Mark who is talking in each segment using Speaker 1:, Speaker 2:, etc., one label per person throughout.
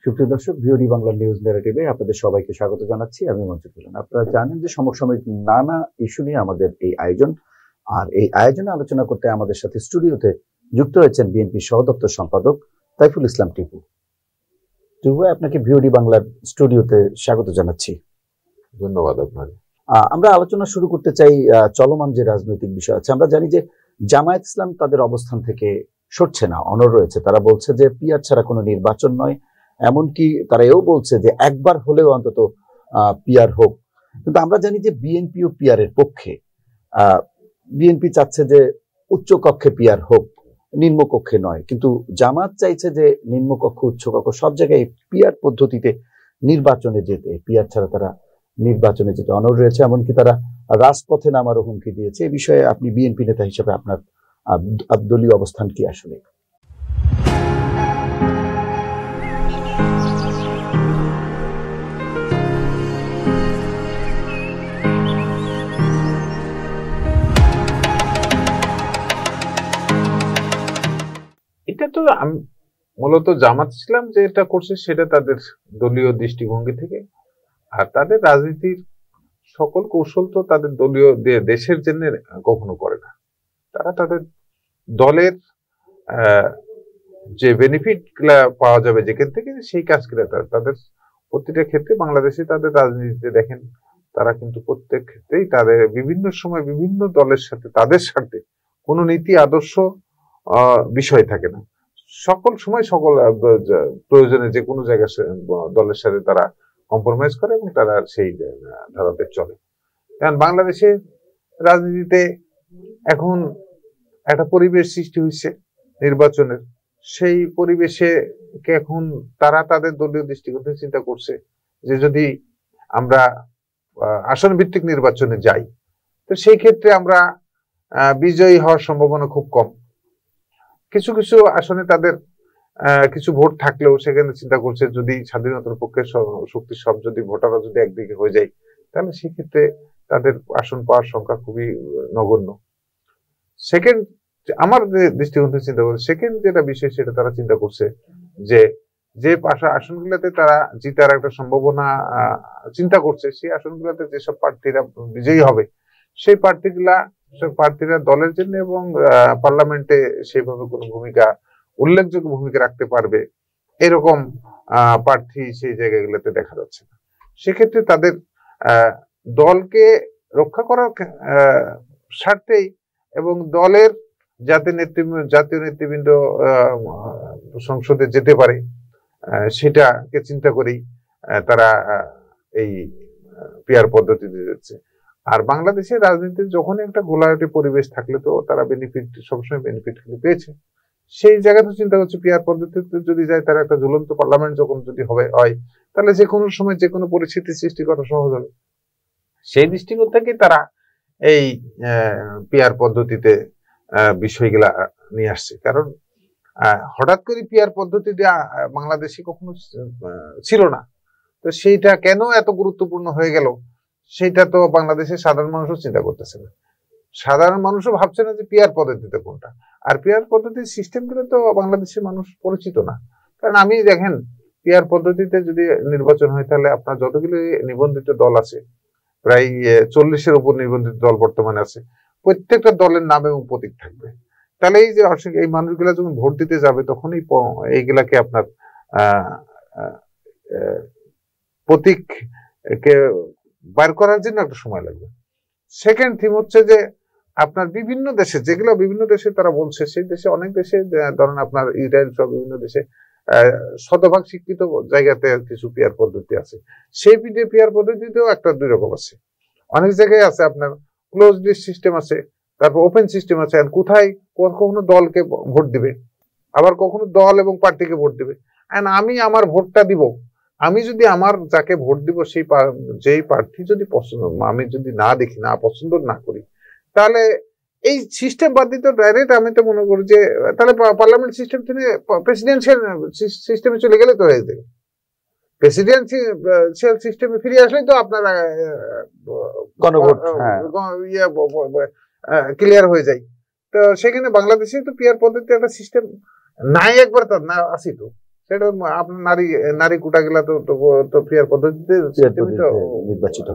Speaker 1: সুপ্রিয় দর্শক, VOD Bangla news ন্যারেটিভে আপনাদের সবাইকে স্বাগত জানাচ্ছি। আমি মঞ্জুর করিম। আপনারা জানেন যে সমসাময়িক নানা ইস্যু নিয়ে আমাদের এই আয়োজন, আর এই আয়োজনে আলোচনা করতে আমাদের সাথে স্টুডিওতে যুক্ত হয়েছেন বিএনপি সহদপ্তর সম্পাদক তাইফুল ইসলাম টিপু। টিপু, আপনাকে ভিওডি বাংলার স্টুডিওতে স্বাগত জানাচ্ছি।
Speaker 2: ধন্যবাদ আপনাকে।
Speaker 1: আমরা আলোচনা শুরু করতে চাই চলমান যে রাজনৈতিক বিষয় আছে। আমরা জানি যে জামায়াত ইসলাম তাদের অবস্থান থেকে সরছে না, অনড় রয়েছে। তারা বলছে যে পিআর ছাড়া কোনো নির্বাচন নয়, এমনকি তারা এও বলছে যে একবার হলেও অন্তত পিআর হোক। কিন্তু আমরা জানি যে বিএনপি ও পিআর এর পক্ষে। বিএনপি চাচ্ছে যে উচ্চ কক্ষে পিআর হোক, নিম্ন কক্ষে নয়। কিন্তু জামাত চাইছে যে নিম্নকক্ষ উচ্চ কক্ষ সব জায়গায় পিআর পদ্ধতিতে নির্বাচনে যেতে, পিআর ছাড়া তারা নির্বাচনে যেতে অনড় রয়েছে। এমনকি তারা রাজপথে নামারও হুমকি দিয়েছে। এই বিষয়ে আপনি বিএনপি নেতা হিসেবে আপনার দলীয় অবস্থান কি আসলে?
Speaker 2: এটা তো মূলত জামাত ইসলাম যে এটা করছে সেটা তাদের দলীয় দৃষ্টিভঙ্গি থেকে, আর তাদের রাজনীতির সকল কৌশল তো তাদের দলীয় দেশের জন্য কখনো করে না। তারা তাদের দলের যে বেনিফিট গুলা পাওয়া যাবে যেখান থেকে, সেই কাজগুলো তাদের প্রতিটা ক্ষেত্রে বাংলাদেশে তাদের রাজনীতিতে দেখেন তারা কিন্তু প্রত্যেক ক্ষেত্রেই তাদের বিভিন্ন সময় বিভিন্ন দলের সাথে তাদের সাথে কোনো নীতি আদর্শ বিষয় থাকে না। সকল সময় সকল প্রয়োজনে যে কোনো জায়গায় দলের সাথে তারা কম্প্রোমাইজ করে এবং তারা সেই ধারাতে চলে। কারণ বাংলাদেশের রাজনীতিতে এখন একটা পরিবেশ সৃষ্টি হয়েছে নির্বাচনের। সেই পরিবেশে এখন তারা তাদের দলীয় দৃষ্টিকোণ থেকে চিন্তা করছে যে যদি আমরা আসন ভিত্তিক নির্বাচনে যাই তো সেই ক্ষেত্রে আমরা বিজয়ী হওয়ার সম্ভাবনা খুব কম। কিছু কিছু আসনে তাদের কিছু ভোট থাকলেও সেখানে চিন্তা করছে যদি স্বাধীনতার পক্ষে শক্তি সব যদি ভোটাররা যদি একদিকে হয়ে যায় তাহলে সেক্ষেত্রে তাদের আসন পাওয়ার সংখ্যা খুবই নগণ্য। সেকেন্ড, আমার দৃষ্টিকোণ থেকে চিন্তা করছে সেকেন্ড যেটা বিষয় সেটা তারা চিন্তা করছে যে যে আসনগুলোতে তারা জিতার একটা সম্ভাবনা চিন্তা করছে, সেই আসনগুলোতে যেসব প্রার্থীরা বিজয়ী হবে সেই প্রার্থীরা দলের জন্য এবং পার্লামেন্টে সেইভাবে কোনো উল্লেখযোগ্য ভূমিকা রাখতে পারবে এরকম প্রার্থী সেই জায়গাগুলোতে দেখা যাচ্ছে না। সেক্ষেত্রে তাদের দলকে রক্ষা করার স্বার্থেই এবং দলের জাতীয় নেতৃবৃন্দ সংসদে যেতে পারে সেটাকে চিন্তা করেই তারা এই পিআর পদ্ধতিতে যাচ্ছে। আর বাংলাদেশের রাজনীতির যখন একটা ঘোলাটে পরিবেশ থাকলে তো তারা সবসময় বেনিফিট পেয়েছে। সেই জায়গাতে চিন্তা করছে পিআর পদ্ধতিতে যদি যায় তারা একটা ঝুলন্ত পার্লামেন্ট যখন যদি হয় তাহলে যে কোনো সময় যে কোনো পরিস্থিতি সৃষ্টি করা সহজ হবে। সেই দৃষ্টিকোণ থেকে তারা এই পিআর পদ্ধতিতে বিষয়গুলা নিয়ে আসছে। কারণ হঠাৎ করে পিআর পদ্ধতিতে বাংলাদেশে কখনো ছিল না, তো সেইটা কেন এত গুরুত্বপূর্ণ হয়ে গেল সেটা তো বাংলাদেশের সাধারণ মানুষও চিন্তা করতেছে না। সাধারণ মানুষও ভাবছে না যে পিআর পদ্ধতিতে কোনটা। আর পিআর পদ্ধতির সিস্টেমগুলো তো বাংলাদেশের মানুষ পরিচিত না। কারণ আমি দেখেন পিআর পদ্ধতিতে যদি নির্বাচন হয় তাহলে আপনার যতগুলি নিবন্ধিত দল আছে, প্রায় 40-এর উপর নিবন্ধিত দল বর্তমানে আছে, প্রত্যেকটা দলের নাম এবং প্রতীক থাকবে। তাহলে এই যে এই মানুষগুলা যখন ভোট দিতে যাবে তখন এইগুলাকে আপনার প্রতীককে বার করার জন্য একটা সময় লাগবে। সেকেন্ড থিম হচ্ছে যে আপনার বিভিন্ন দেশে যেগুলো বিভিন্ন দেশে তারা বলছে, সেই দেশে অনেক দেশে ধরেন আপনার ইসরায়েল সব বিভিন্ন দেশে শতভাগ শিক্ষিত জায়গাতে কিছু পিআর পদ্ধতি আছে। সেই পিআর পদ্ধতিতেও একটা দুই রকম আছে। অনেক জায়গায় আছে আপনার ক্লোজ লিস্ট সিস্টেম আছে, তারপর ওপেন সিস্টেম আছে। আর কোথায় কখনো দলকে ভোট দিবে, আবার কখনো দল এবং পার্টিকে ভোট দিবে। আমি আমার ভোটটা দিব, আমি যদি আমার যাকে ভোট দিব যেই প্রার্থী যদি পছন্দ আমি যদি না দেখি, না পছন্দ না করি, তাহলে এই সিস্টেম বাদ দিতে ডাইরেক্ট আমি তো মনে করি যে তাহলে পার্লামেন্ট সিস্টেম থেকে প্রেসিডেন্সিয়াল সিস্টেমে চলে গেলে তো হয়ে যাবে। প্রেসিডেন্সিয়াল সিস্টেমে ফিরে আসলে তো আপনার
Speaker 1: গণভোট
Speaker 2: ক্লিয়ার হয়ে যায়। তো সেখানে বাংলাদেশে তো পিআর পদ্ধতি একটা সিস্টেম নাই, একবার তো না আসি তো সেটা আপনার নারী নারী কোটা গুলা তো পিয়ার পদ্ধতিতে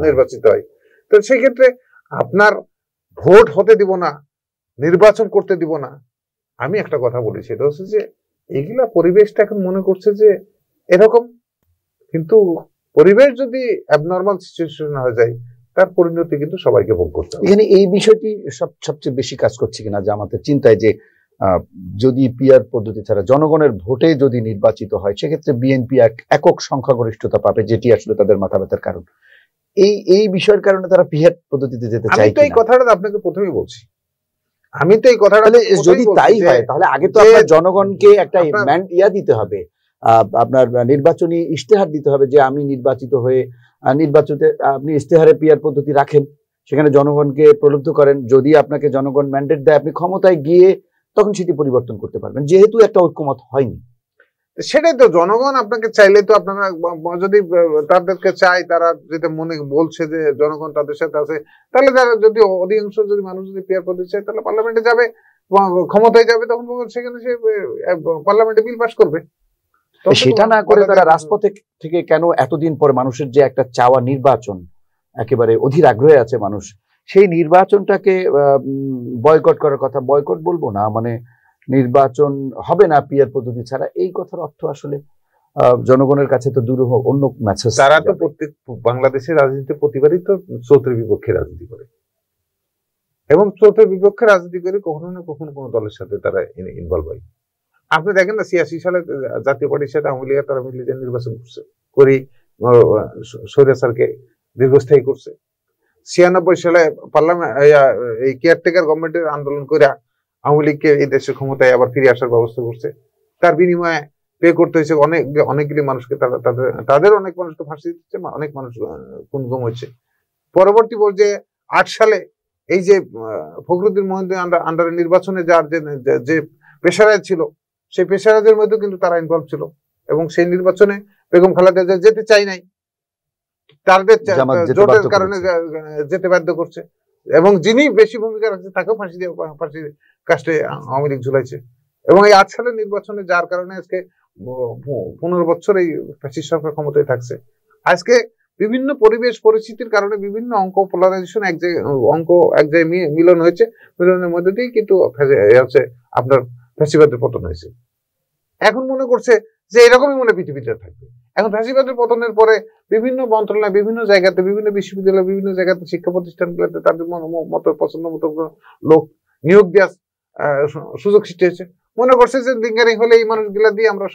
Speaker 2: নির্বাচিত হয়। তো সেই ক্ষেত্রে আপনার ভোট হতে দিব না, নির্বাচন করতে দিব না। আমি একটা কথা বলি, সেটা হচ্ছে যে এগুলা পরিবেশটা এখন মনে করছে যে এরকম, কিন্তু পরিবেশ যদি অ্যাবনর্মাল সিচুয়েশন হয়ে যায় তার পরিণতি কিন্তু সবাইকে ভোগ করতে হবে।
Speaker 1: এখানে এই বিষয়টি সবচেয়ে বেশি কাজ করছে কিনা যে আমাদের চিন্তায় যে যদি পিয়ার পদ্ধতি ছাড়া জনগণের ভোটে যদি নির্বাচিত হয় সেক্ষেত্রে বিএনপি একক সংখ্যাগরিষ্ঠতা পাবে, যেটি আসলে তাদের মাথা ব্যথার কারণ। এই বিষয়ের কারণে তারা পিয়ার পদ্ধতিতে যেতে চায়।
Speaker 2: আমি তো এই কথাটা আপনাকে প্রথমেই বলছি, আমি তো এই কথাটা
Speaker 1: যদি তাই হয় তাহলে আগে তো আপনার জনগণকে একটা দিতে হবে, আপনার নির্বাচনী ইশতেহার দিতে হবে যে আমি নির্বাচিত হয়ে নির্বাচনে আপনি ইশতেহারে পিয়ার পদ্ধতি রাখেন, সেখানে জনগণকে প্রলুব্ধ করেন, যদি আপনাকে জনগণ ম্যান্ডেট দেয় আপনি ক্ষমতায় গিয়ে তখন সেটি পরিবর্তন করতে পারবেন, যেহেতু একটা ঐক্যমত হয়নি।
Speaker 2: সেটাই তো, জনগণ আপনাকে চাইলে তো আপনারা যদি তাদেরকে চাই, তারা যেটা মনে বলছে যে জনগণ তাদের সাথে আছে, তাহলে তারা যদি অধিকাংশ যদি মানুষ যদি পিয়ার পদ্ধতি চায় তাহলে পার্লামেন্টে যাবে, ক্ষমতায় যাবে, তখন সেখানে সে পার্লামেন্টে বিল পাস করবে।
Speaker 1: সেটা না করে তারা রাজপথে থেকে কেন এতদিন পরে মানুষের যে একটা চাওয়া নির্বাচন, একেবারে অধীর আগ্রহে আছে মানুষ, সেই নির্বাচনটাকে বয়কট করার কথা, বয়কট বলবো না, মানে নির্বাচন হবে না পিয়ার পদ্ধতি ছাড়া, এই কথার অর্থ আসলে জনগণের কাছে তো দূর অন্য মেসেজ।
Speaker 2: তারা তো প্রত্যেক বাংলাদেশের রাজনীতিতে প্রতিবারই তো চৌধুরী বিপক্ষে রাজনীতি করে, এবং চৌধুরী বিপক্ষে রাজনীতি করে কখনো না কখনো কোনো দলের সাথে তারা ইনভলভ হয়। আপনি দেখেন না 86 সালে জাতীয় পার্টির সাথে আওয়ামী লীগের তারা মিলে নির্বাচন করছে, করি স্বৈরাচারকে দীর্ঘস্থায়ী করছে। 96 সালে পার্লামেন্ট এই কেয়ারটেকার গভর্নমেন্টের আন্দোলন করে আওয়ামী লীগকে এই দেশের ক্ষমতায় আবার ফিরে আসার ব্যবস্থা করছে। তার বিনিময়ে পে করতে হয়েছে অনেকগুলি মানুষকে, তাদের অনেক মানুষকে ফাঁসি দিচ্ছে, অনেক মানুষ খুন-গুম হচ্ছে। পরবর্তী পর্যায়ে 8 সালে এই যে ফখরুদ্দিন মহিউদ্দিন আন্ডারে নির্বাচনে যার যে পেশারাজ ছিল, সেই পেশারাজের মধ্যে কিন্তু তারা ইনভলভ ছিল, এবং সেই নির্বাচনে বেগম খালেদা জিয়া যেতে চাই নাই, তাদের জোটের কারণে যেতে বাধ্য করছে, এবং যিনি বেশি ভূমিকা রাখছে তাকেও ফাঁসি কাস্টে আওয়ামী লীগ ঝুলাইছে। এবং এই 8 সালের নির্বাচনে যার কারণে আজকে 15 বছর এই ফ্যাসিস্ট সরকার ক্ষমতায় থাকছে। আজকে বিভিন্ন পরিবেশ পরিস্থিতির কারণে বিভিন্ন অঙ্ক পোলারাইজেশন এক জায়গায় মিলন হয়েছে, মিলনের মধ্যে দিয়েই কিন্তু হচ্ছে আপনার ফ্যাসিবাদের পতন হয়েছে। এখন মনে করছে যে এরকমই মনে পৃথিবীতে থাকবে। এখন ফ্যাসিবাদের পতনের পরে বিভিন্ন মন্ত্রণালয়, বিভিন্ন জায়গাতে, বিভিন্ন বিশ্ববিদ্যালয়, বিভিন্ন জায়গাতে, শিক্ষা প্রতিষ্ঠানগুলোতে তাদের মতো পছন্দ মতো লোক নিয়োগ দেওয়ার সুযোগ সৃষ্টি হয়েছে। মনে করছে যে লিঙ্গারিং হলে এই মানুষগুলা দিয়ে আমরা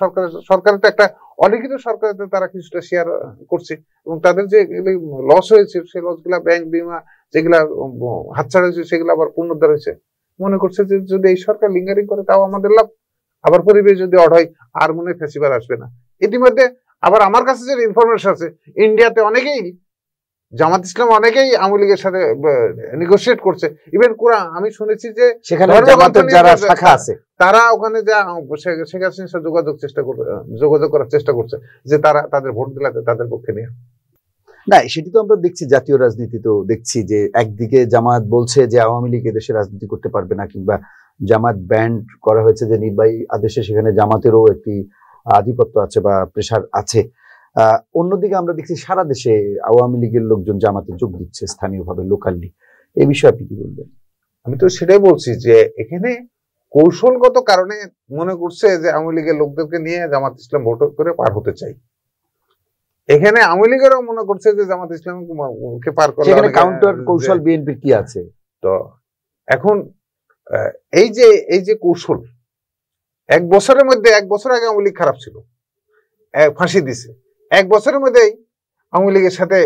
Speaker 2: সরকারের তো একটা অলিখিত সরকারের তারা কিছুটা শেয়ার করছে, এবং তাদের যে লস হয়েছে সেই লস গুলা ব্যাংক বিমা যেগুলা হাতছাড়া হয়েছে সেগুলো আবার পুনরুদ্ধার হয়েছে। মনে করছে যে যদি এই সরকার লিঙ্গারিং করে তাও আমাদের লাভ, আবার পরিবেশ যদি অড হয় আর মনে ফেসিবার আসবে না। ইতিমধ্যে আবার আমার কাছে যে ইনফরমেশন আছে, ইন্ডিয়াতে অনেকেই জামাত ইসলাম অনেকেই আওয়ামী লীগের সাথে নেগোশিয়েট করছে। ইভেন আমি শুনেছি যে
Speaker 1: সেখানে জামাতের যারা শাখা আছে
Speaker 2: তারা ওখানে যা শেখ হাসিনার সাথে যোগাযোগ করার চেষ্টা করছে যে তারা তাদের ভোট দিলাতে তাদের পক্ষে নিয়ে।
Speaker 1: না, সেটি তো আমরা দেখছি জাতীয় রাজনীতি, তো দেখছি যে একদিকে জামাত বলছে যে আওয়ামী লীগ এদেশে রাজনীতি করতে পারবে না, কিংবা জামাত ব্যান্ড করা হয়েছে যে নির্বাহী আদেশে, সেখানে জামাতেরও একটি আধিপত্য আছে বা প্রেশার আছে। অন্যদিকে আমরা দেখছি সারা দেশে আওয়ামী লীগের লোকজন জামাতে যোগ দিচ্ছে স্থানীয়ভাবে, লোকালি। এই বিষয়ে আপনি কি বলবেন?
Speaker 2: আমি তো সেটাই বলছি যে এখানে কৌশলগত কারণে মনে করছে যে আওয়ামী লীগের লোকদেরকে নিয়ে জামাত ইসলাম ভোট করে পার হতে চাই। এখানে আওয়ামী লীগেরও মনে করছে যে জামাত ইসলামকে পার করে,
Speaker 1: সেখানে কাউন্টার কৌশল বিএনপির কি আছে?
Speaker 2: তো এখন এই যে কৌশল, এক বছর আগে আওয়ামী লীগ খারাপ ছিল, ফাঁসি দিছে, এক বছরের মধ্যেই আওয়ামী লীগের সাথে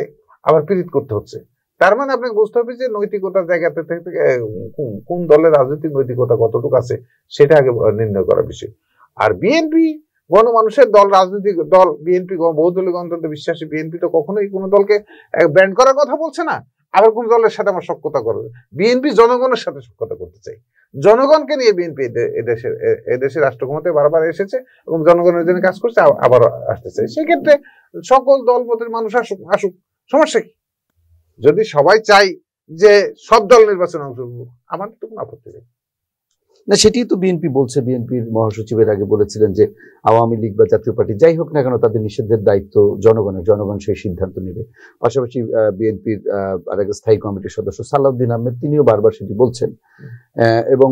Speaker 2: আবার পীড়িত করতে হচ্ছে। তার মানে আপনাকে বুঝতে হবে যে নৈতিকতার জায়গাতে থেকে কোন দলের রাজনৈতিক নৈতিকতা কতটুকু আছে সেটা আগে নির্ণয় করার বিষয়। আর বিএনপি গণমানুষের দল, রাজনৈতিক দল বিএনপি, বহুদলীয় গণতন্ত্রে বিশ্বাসী বিএনপি তো কখনোই কোনো দলকে ব্যান্ড করার কথা বলছে না, আবার কোন দলের সাথে আমার সখ্যতা করবে। বিএনপি জনগণের সাথে সখ্যতা করতে চাই, জনগণকে নিয়ে বিএনপি এদেশের রাষ্ট্র ক্ষমতায় বারবার এসেছে এবং জনগণের জন্য কাজ করছে, আবার আসতে চাই। সেক্ষেত্রে সকল দল মতের মানুষ আসুক, সমস্যা কি? যদি সবাই চাই যে সব দল নির্বাচনে অংশগ্রহণ, আমাদের তো কোনো আপত্তি নেই।
Speaker 1: না, সেটাই তো বিএনপি বলছে। বিএনপির মহাসচিবের আগে বলেছিলেন যে আওয়ামী লীগ বা জাতীয় পার্টি যাই হোক না কেন তাদের নিষেধের দায়িত্ব জনগণের, জনগণ সেই সিদ্ধান্ত নেবে। পাশাপাশি বিএনপির আরেক স্থায়ী কমিটির সদস্য সালাউদ্দিন আহমেদ তিনিও বারবার সেটি বলছেন। এবং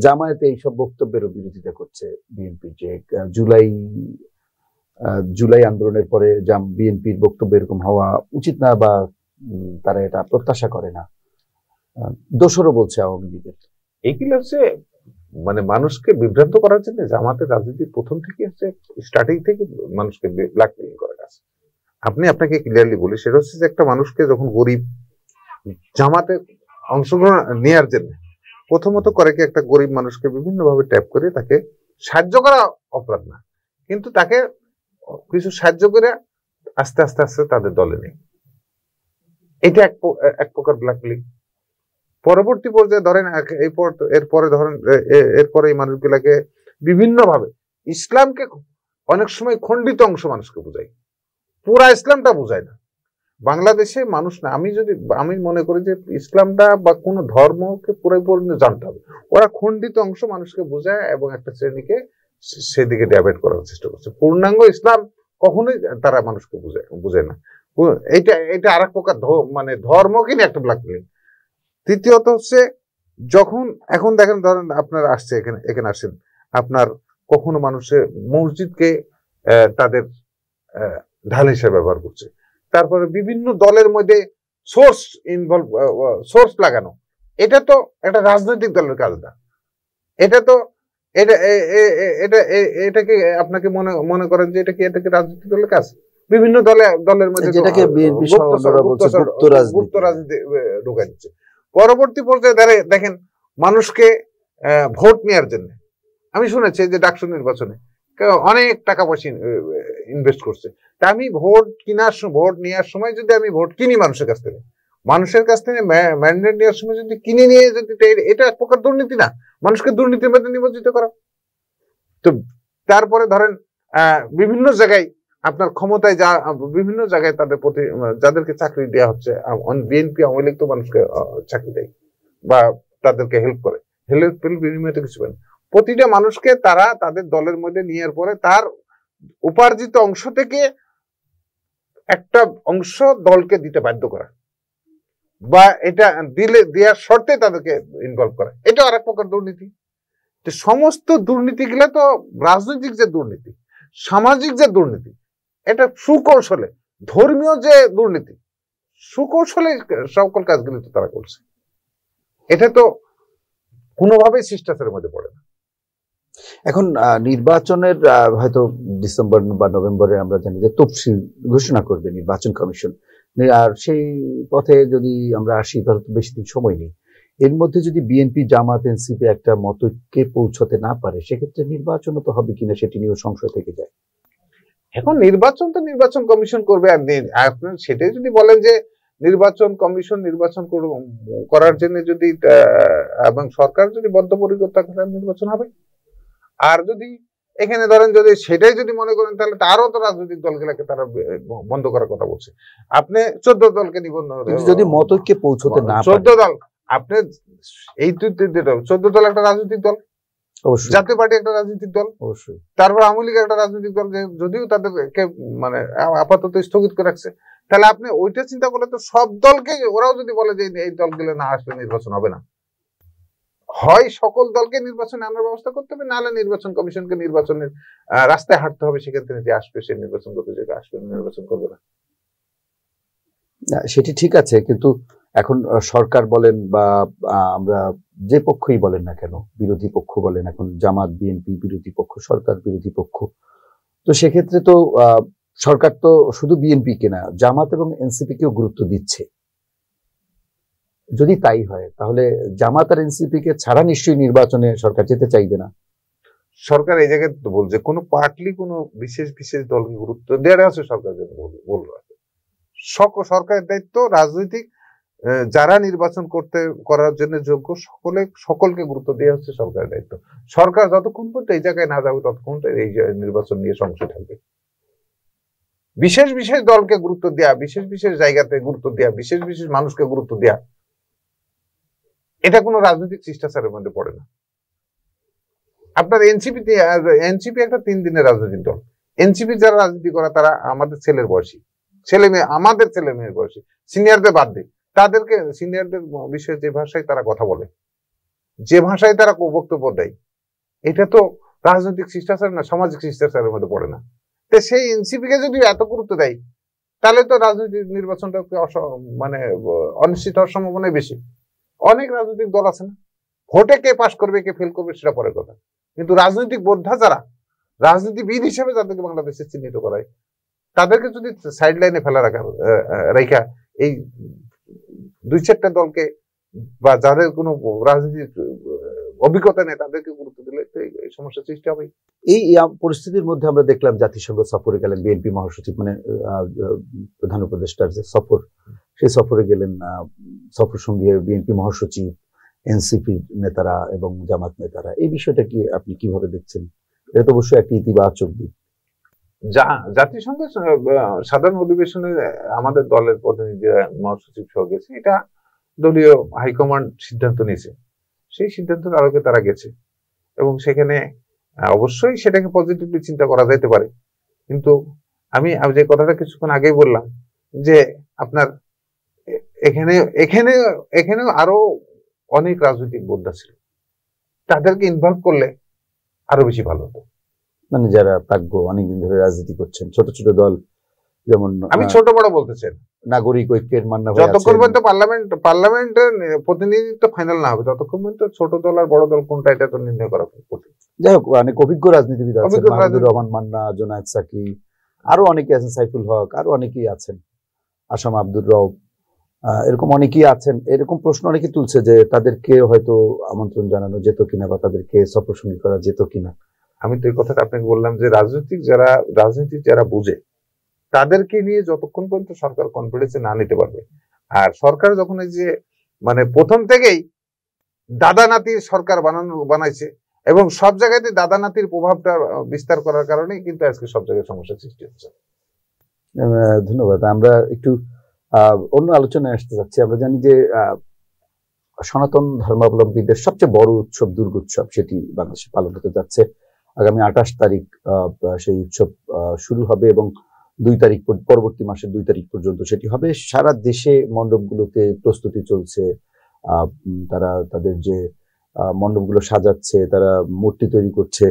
Speaker 1: জামায়াতে এইসব বক্তব্যেরও বিরোধিতা করছে বিএনপি, যে জুলাই আন্দোলনের পরে বিএনপির বক্তব্য এরকম হওয়া উচিত না, বা তারা এটা প্রত্যাশা করে না। দোষরও বলছে আওয়ামী লীগের।
Speaker 2: এইগুলো হচ্ছে মানে মানুষকে বিভ্রান্ত করার জন্য জামাতের রাজনীতি প্রথম থেকে হচ্ছে স্টার্টিং থেকে মানুষকে ব্ল্যাকমেইল করার কাজ। আপনাকে ক্লিয়ারলি বলি, সেটা হচ্ছে যে একটা মানুষকে যখন গরিব জামাতে অংশগ্রহণ নেওয়ার জন্য প্রথমত করে কি একটা গরিব মানুষকে বিভিন্নভাবে ট্যাপ করে তাকে সাহায্য করা অপরাধ না, কিন্তু তাকে কিছু সাহায্য করে আস্তে আস্তে আস্তে তাদের দলে নেই, এটা এক প্রকার ব্ল্যাকমেইলিং। পরবর্তী পর্যায়ে ধরেন এরপরে এই মানুষগুলাকে বিভিন্নভাবে ইসলামকে অনেক সময় খণ্ডিত অংশ মানুষকে বোঝায়, পুরা ইসলামটা বোঝায় না। বাংলাদেশে মানুষ না, আমি মনে করি যে ইসলামটা বা কোনো ধর্মকে পুরোপুরি জানতে হবে। ওরা খণ্ডিত অংশ মানুষকে বোঝায় এবং একটা শ্রেণীকে সেদিকে ডাইভার্ট করার চেষ্টা করছে। পূর্ণাঙ্গ ইসলাম কখনোই তারা মানুষকে বোঝায় না। এটা আর এক প্রকার মানে ধর্মকে নিয়ে একটা ব্ল্যাকমেইলিং। তৃতীয়ত হচ্ছে যখন এখন দেখেন, ধরেন আপনার আসছে এখানে আসেন, আপনার কখনো মানুষের মসজিদকে তাদের ঢাল হিসেবে ব্যবহার করছে, তারপরে বিভিন্ন দলের মধ্যে সোর্স লাগানো, এটা তো একটা রাজনৈতিক দলের কাজ না। এটাকে আপনাকে মনে করেন যে এটাকে রাজনৈতিক দলের কাজ? বিভিন্ন দলের মধ্যে যেটাকে বিএনপি গুপ্ত রাজনীতি ঢুকাই দিচ্ছে। পরবর্তী পর্যায়ে দেখেন মানুষকে ভোট নেওয়ার জন্য, আমি শুনেছি যে ডাকসু নির্বাচনে অনেক টাকা পয়সা ইনভেস্ট করছে। তা আমি ভোট নেওয়ার সময় যদি আমি ভোট কিনি মানুষের কাছ থেকে ম্যান্ডেট নেওয়ার সময় যদি কিনে নিয়ে যদি, এটা এক প্রকার দুর্নীতি না? মানুষকে দুর্নীতির মধ্যে নিমজ্জিত করা। তো তারপরে ধরেন বিভিন্ন জায়গায় আপনার ক্ষমতায় বিভিন্ন জায়গায় তাদের প্রতি যাদেরকে চাকরি দেওয়া হচ্ছে, বিএনপি আওয়ামী লীগ তো মানুষকে চাকরি দেয় বা তাদেরকে হেল্প করে, বিনিময়ে তো কিছু পায় না। প্রতিটা মানুষকে তারা তাদের দলের মধ্যে নেওয়ার পরে তার উপার্জিত অংশ থেকে একটা অংশ দলকে দিতে বাধ্য করা, বা এটা দেওয়ার শর্তে তাদেরকে ইনভলভ করা, এটা আর এক প্রকার দুর্নীতি। সমস্ত দুর্নীতিগুলো তো রাজনৈতিক যে দুর্নীতি, সামাজিক যে দুর্নীতি, এটা সুকৌশলে, ধর্মীয় যে দুর্নীতি, সুকৌশলে সকল কাজগুলি তো তারা করছে। এটা তো কোনোভাবেই শিষ্টাচারের মধ্যে পড়ে না।
Speaker 1: এখন নির্বাচনের হয়তো ডিসেম্বর বা নভেম্বরে আমরা জানি যে তফসিল ঘোষণা করবে নির্বাচন কমিশন, আর সেই পথে যদি আমরা আসি তাহলে তো বেশি দিন সময় নেই। এর মধ্যে যদি বিএনপি, জামাত, এনসিপি একটা মতকে পৌঁছতে না পারে, সেক্ষেত্রে নির্বাচনও তো হবে কিনা সেটি নিয়েও সংশয় থেকে যায়।
Speaker 2: এখন নির্বাচন কমিশন করবে, আর আপনার সেটাই যদি বলেন যে নির্বাচন কমিশন নির্বাচন করার জন্য যদি এবং সরকার যদি বদ্ধপরিকর থাকে তাহলে নির্বাচন হবে। আর যদি এখানে ধরেন যদি সেটাই যদি মনে করেন তাহলে তারও তো রাজনৈতিক দলগুলোকে তারা বন্ধ করার কথা বলছে। আপনি 14 দলকে নিবন্ধন,
Speaker 1: যদি মতৈক্যে পৌঁছতে না পারে,
Speaker 2: 14 দল, আপনি এই 14 দল একটা রাজনৈতিক দল, জাতীয় পার্টি একটা রাজনৈতিক দল,
Speaker 1: অবশ্যই
Speaker 2: তারপর আওয়ামী লীগ একটা রাজনৈতিক দল, যদিও তাদেরকে মানে আপাতত স্থগিত করে রাখছে। তাহলে আপনি ওইটা চিন্তা করলে তো সব দলকে, ওরাও যদি বলে যে এই দলগুলো না আসলে নির্বাচন হবে না, হয় সকল দলকে নির্বাচনে আনার ব্যবস্থা করতে হবে, নাহলে নির্বাচন কমিশনকে নির্বাচনের রাস্তায় হাঁটতে হবে, সেখান থেকে যে আসবে সে নির্বাচন করতে, যে আসবে নির্বাচন করবে না।
Speaker 1: সেটি ঠিক আছে, কিন্তু এখন সরকার বলেন বা আমরা যে পক্ষই বলেন না কেন, বিরোধী পক্ষ বলেন, এখন জামাত বিএনপি বিরোধী পক্ষ, সরকার বিরোধী পক্ষ, তো সেক্ষেত্রে তো সরকার তো শুধু বিএনপি কে না, জামাত এবং এনসিপি কেও গুরুত্ব দিচ্ছে। যদি তাই হয় তাহলে জামাত আর এনসিপি কে ছাড়া নিশ্চয়ই নির্বাচনে সরকার যেতে চাইবে না।
Speaker 2: সরকার এই জায়গায় তো বলছে কোনো পার্টলি কোনো বিশেষ দলকে গুরুত্ব দেওয়া আছে, সরকার বলল সরকারের দায়িত্ব রাজনৈতিক যারা নির্বাচন করার জন্য যোগ্য সকলকে গুরুত্ব দেওয়া হচ্ছে সরকারের দায়িত্ব। সরকার যতক্ষণ পর্যন্ত এই জায়গায় না যাবে ততক্ষণ এই নির্বাচন নিয়ে সংশয় থাকবে। বিশেষ দলকে গুরুত্ব দেয়া, বিশেষ জায়গাতে গুরুত্ব দেয়া, বিশেষ মানুষকে গুরুত্ব দেয়া, এটা কোনো রাজনৈতিক শিষ্টাচারের মধ্যে পড়ে না। আপনার এনসিপি একটা 3 দিনের রাজনৈতিক দল। এনসিপি যারা রাজনীতি করে তারা আমাদের ছেলের বয়সী, ছেলে মেয়ে, আমাদের ছেলে মেয়ের বয়সী, সিনিয়রদের বাদ দিই। তাদেরকে সিনিয়রদের বিষয়ে যে ভাষায় তারা কথা বলে, যে ভাষায় তারা বক্তব্য দেয়, এটা তো রাজনৈতিক শিষ্টাচার না, সামাজিক শিষ্টাচারের মধ্যে পড়ে না। তো সেই এনসিপি কে যদি এত গুরুত্ব দেয়, তাহলে তো রাজনৈতিক নির্বাচনটা মানে অনিশ্চিত হওয়ার সম্ভাবনাই বেশি। অনেক রাজনৈতিক দল আছে না, ভোটে কে পাশ করবে কে ফেল করবে সেটা পরের কথা, কিন্তু রাজনৈতিক বোদ্ধা যারা, রাজনীতিবিদ হিসেবে যাদেরকে বাংলাদেশে চিহ্নিত করায়, তাদেরকে যদি সাইড লাইনে ফেলা রাখা এই 2-4টা দলকে বা যাদের কোনো রাজনীতির অভিজ্ঞতা নেই তাদেরকে গুরুত্ব দিলে তো এই সমস্যা সৃষ্টি হবে।
Speaker 1: এই পরিস্থিতির মধ্যে আমরা দেখলাম জাতিসংঘ সফরে গেলেন বিএনপি মহাসচিব, মানে প্রধান উপদেষ্টার যে সফর, সেই সফরে গেলেন সফর সঙ্গী বিএনপি মহাসচিব, এনসিপি নেতারা এবং জামাত নেতারা। এই বিষয়টা কি আপনি কিভাবে দেখছেন? এটা তো অবশ্যই একটি ইতিবাচক দিক।
Speaker 2: জাতিসংঘের সাধারণ অধিবেশনে আমাদের দলের প্রতিনিধিরা মহাসচিব সহ গেছে, এটা দলীয় হাইকমান্ড সিদ্ধান্ত নিয়েছে, সেই সিদ্ধান্তের আলোকে তারা গেছে এবং সেখানে অবশ্যই সেটাকে পজিটিভলি চিন্তা করা যেতে পারে। কিন্তু আমি যে কথাটা কিছুক্ষণ আগেই বললাম যে আপনার এখানে আরো অনেক রাজনৈতিক বোদ্ধা ছিল, তাদেরকে ইনভলভ করলে আরো বেশি ভালো হতো।
Speaker 1: মানে যারা প্রাজ্ঞ, অনেকদিন ধরে রাজনীতি করছেন, ছোট ছোট দল, যেমন
Speaker 2: আমি ছোট বড় বলতেছেন,
Speaker 1: নাগরিক ঐক্যের মান্না ভাই,
Speaker 2: যতক্ষণ পর্যন্ত পার্লামেন্টের প্রতিনিধিত্ব ফাইনাল না হবে ততক্ষণ পর্যন্ত ছোট দল আর বড় দল কোনটা এটা তো নির্ণয় করা কঠিন।
Speaker 1: যাই হোক, অনেক অভিজ্ঞ রাজনীতিবিদ আছেন, মাহমুদুর রহমান মান্না, জোনায়েদ সাকি, আরো অনেকে আছেন, সাইফুল হক, আরো অনেকেই আছেন, আসাম আব্দুর রব, এরকম অনেকেই আছেন। এরকম প্রশ্ন অনেকে তুলছে যে তাদেরকে হয়তো আমন্ত্রণ জানানো যেত কিনা বা তাদেরকে সফরসঙ্গী করা যেত কিনা।
Speaker 2: আমি তো এই কথাটা আপনাকে বললাম যে রাজনীতি যারা বুঝে তাদেরকে নিয়ে যতক্ষণ পর্যন্ত সরকার কনফিডেন্সে না নিতে পারবে, আর সরকার যখন এই যে মানে প্রথম থেকেই দাদা নাতির সরকার বানাইছে এবং সব জায়গাতে দাদা নাতির প্রভাবটা বিস্তার করার কারণেই কিন্তু আজকে সব জায়গায় সমস্যা সৃষ্টি হচ্ছে।
Speaker 1: ধন্যবাদ। আমরা একটু অন্য আলোচনায় আসতে যাচ্ছি। আমরা জানি যে সনাতন ধর্মাবলম্বীদের সবচেয়ে বড় উৎসব দুর্গোৎসব, সেটি বাংলাদেশে পালন হতে যাচ্ছে। আগামী 28 তারিখ সেই উৎসব শুরু হবে এবং 2 তারিখ পরবর্তী মাসের 2 তারিখ পর্যন্ত সেটি হবে। সারা দেশে মণ্ডপগুলোতে প্রস্তুতি চলছে, তারা তাদের যে মণ্ডপগুলো সাজাচ্ছে, তারা মূর্তি তৈরি করছে।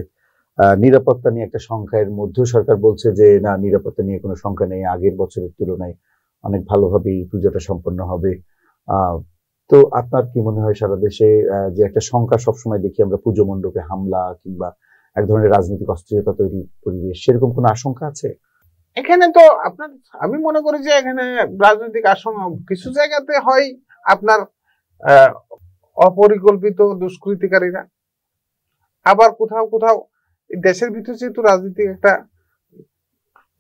Speaker 1: নিরাপত্তা নিয়ে একটা সংখ্যার মধ্যে সরকার বলছে যে না, নিরাপত্তা নিয়ে কোনো সংখ্যা নেই, আগের বছরের তুলনায় অনেক ভালোভাবে এই পূজাটা সম্পন্ন হবে। তো আপনার কি মনে হয়, সারা দেশে যে একটা সংখ্যা সবসময় দেখি আমরা পুজো মণ্ডপে হামলা কিংবা এক ধরনের রাজনৈতিক অস্থিরতা তৈরির পরিবেশ, সেরকম কোনো আশঙ্কা আছে?
Speaker 2: এখানে তো আপনার, আমি মনে করি যে এখানে রাজনৈতিক আশঙ্কা কিছু জায়গাতে হয় আপনার অপরিকল্পিত দুষ্কৃতিকারীরা, আবার কোথাও কোথাও দেশের ভিতরে যেহেতু রাজনীতিক একটা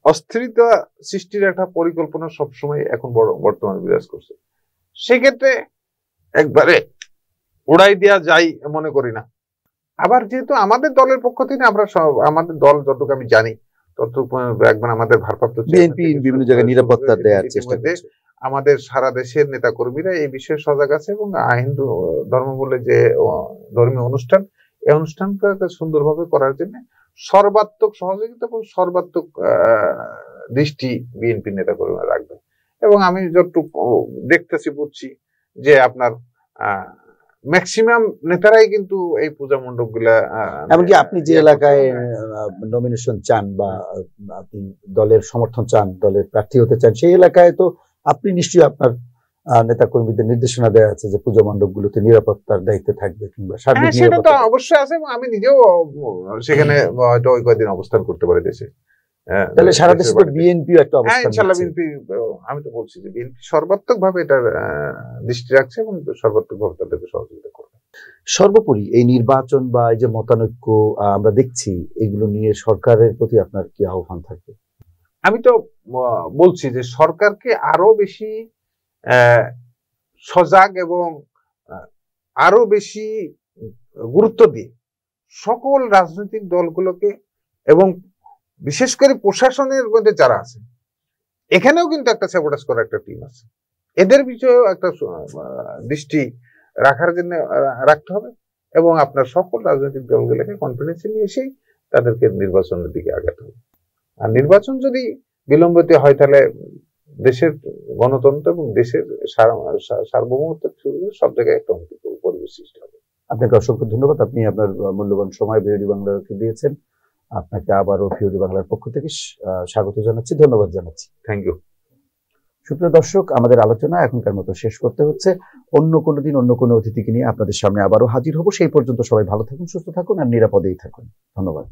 Speaker 2: অস্থিরতা সৃষ্টির একটা পরিকল্পনা সবসময় এখন বর্তমানে বিরাজ করছে, সেক্ষেত্রে একবারে উড়াই দেওয়া যায় মনে করি না। আবার যেহেতু আমাদের দলের পক্ষ থেকে আমরা আমাদের দল যতটুকু আমি জানি ততটুকু একবার আমাদের ভারপ্রাপ্ত
Speaker 1: বিএনপি বিভিন্ন জায়গায় নিরাপত্তা দেওয়ার চেষ্টা করছে।
Speaker 2: আমাদের সারা দেশের নেতা কর্মীরা এই বিষয়ে সজাগ আছে এবং হিন্দু ধর্ম বলে যে ধর্মীয় অনুষ্ঠান, এই অনুষ্ঠানটাকে সুন্দরভাবে করার জন্য সর্বাত্মক সহযোগিতা এবং সর্বাত্মক দৃষ্টি বিএনপি নেতা কর্মীরা রাখবেন। এবং আমি যতটুকু দেখতেছি বুঝছি যে আপনার ম্যাক্সিমাম নেতারাই কিন্তু এই পূজা মণ্ডপ গুলা,
Speaker 1: এমনকি আপনি যে এলাকায় নমিনেশন চান বা আপনি দলের সমর্থন চান, দলের প্রার্থী হতে চান, সেই এলাকায় তো আপনি নিশ্চয়ই আপনার নেতা কর্মীদের নির্দেশনা দেওয়া আছে যে পূজা মণ্ডপ গুলোতে নিরাপত্তার দায়িত্বে থাকবে কিংবা সার্বিক নিরাপত্তা।
Speaker 2: সেটা তো অবশ্যই আছে এবং আমি নিজেও সেখানে হয়তো ওই কয়েকদিন অবস্থান করতে পারি দেশে।
Speaker 1: তাহলে সারা দেশে তো বিএনপি একটা অবস্থান,
Speaker 2: ইনশাআল্লাহ বিএনপি, আমি তো বলছি যে বিএনপি সর্বাত্মক ভাবে এটার দৃষ্টি রাখছে এবং সর্বাত্মক ভাবে তাদেরকে সহযোগিতা করবে।
Speaker 1: সর্বোপরি এই নির্বাচন বা এই যে মতানৈক্য আমরা দেখছি, এগুলো নিয়ে সরকারের প্রতি আপনার কি আহ্বান থাকবে?
Speaker 2: আমি তো বলছি যে সরকারকে আরো বেশি সজাগ এবং আরো বেশি গুরুত্ব দিয়ে সকল রাজনৈতিক দলগুলোকে এবং বিশেষ করে প্রশাসনের মধ্যে যারা আছে, এখানেও কিন্তু একটা স্যাবোটাজ করার একটা টিম আছে, এদের বিষয়েও একটা দৃষ্টি রাখার জন্য রাখতে হবে এবং আপনার সকল রাজনৈতিক দলগুলোকে কনফিডেন্সে নিয়ে এসেই তাদেরকে নির্বাচনের দিকে আগাতে হবে। আর নির্বাচন যদি বিলম্বিত হয় তাহলে দেশের গণতন্ত্র এবং দেশের সার্বভৌমত্ব সব জায়গায় একটা অনুকূল পরিবেশ সৃষ্টি হবে।
Speaker 1: আপনাকে অসংখ্য ধন্যবাদ, আপনি আপনার মূল্যবান সময় ভিওডি বাংলাকে দিয়েছেন। আপনাকে আবারও ভিওডি বাংলার পক্ষ থেকে স্বাগত জানাচ্ছি, ধন্যবাদ জানাচ্ছি।
Speaker 2: Thank you.
Speaker 1: সুপ্রিয় দর্শক, আমাদের আলোচনা এখনকার মতো শেষ করতে হচ্ছে। অন্য কোনো দিন অন্য কোনো অতিথিকে নিয়ে আপনাদের সামনে আবারও হাজির হব। সেই পর্যন্ত সবাই ভালো থাকুন, সুস্থ থাকুন আর নিরাপদেই থাকুন। ধন্যবাদ।